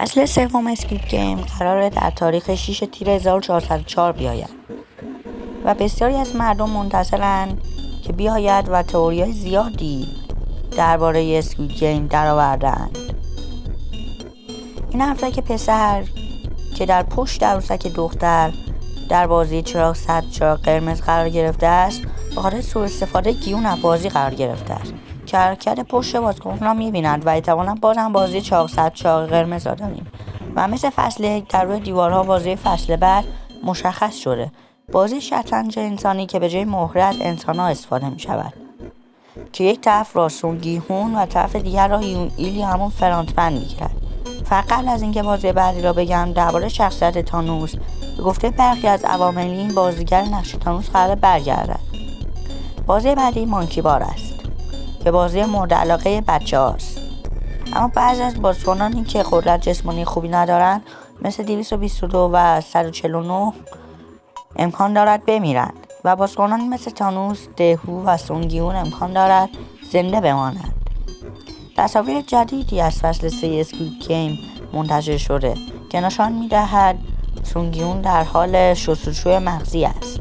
فصل سوم اسکوید گیم قراره در تاریخ 6 تیر 1404 بیاید و بسیاری از مردم منتظرن که بیاید و تئوری‌های زیادی درباره اسکوید گیم درآوردند. این عروسک پسر که در پشت عروسک دختر در بازی چراغ سبز چراغ قرمز قرار گرفته است، به خاطر سوء استفاده گیون از بازی قرار گرفته است که حرکت پشت بازیکن را می‌بینند و احتمالاً بازم بازی چراغ سبز چراغ قرمز را داریم و مثل فصل 1 در روی دیوارها بازی فصل بعد مشخص شده. بازی شطرنج انسانی که به جای مهره‌از انسان‌ها استفاده می‌شود که یک طرف را سونگیهون و طرف دیگر را ایلی همون فرانتمن می‌گیرد. فقط قبل از اینکه بازی بعدی را بگم، درباره شخصیت تانوس به گفته برخی از عوامل این بازیگر نقش تانوس قرار برگردد. بازی بعدی مانکی بار است که بازی مورد علاقه بچه‌هاست، اما بعضی از بازیکنانی که قدرت جسمانی خوبی ندارند مثل 222 و 149 امکان دارد بمیرند و بازیکنانی مثل تانوس، دهو و سونگیون امکان دارد زنده بمانند. تصاویر جدیدی از فصل 3 اسکوید گیم منتشر شده که نشان می‌دهد سونگیون در حال شستشوی مغزی است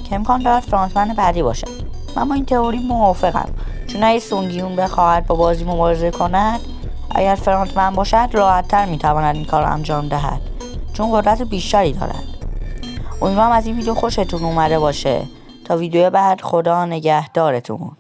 که امکان دارد فرانتمن بعدی باشد. من با این تئوری موافقم، چون اگه سونگیون بخواهد با بازی مبارزه کند، اگر فرانتمن باشد راحت‌تر می‌تواند این کار را انجام دهد چون قدرت بیشتری دارد. امیدوارم از این ویدیو خوشتون اومده باشه. تا ویدیو بعد، خدا نگهدارتون.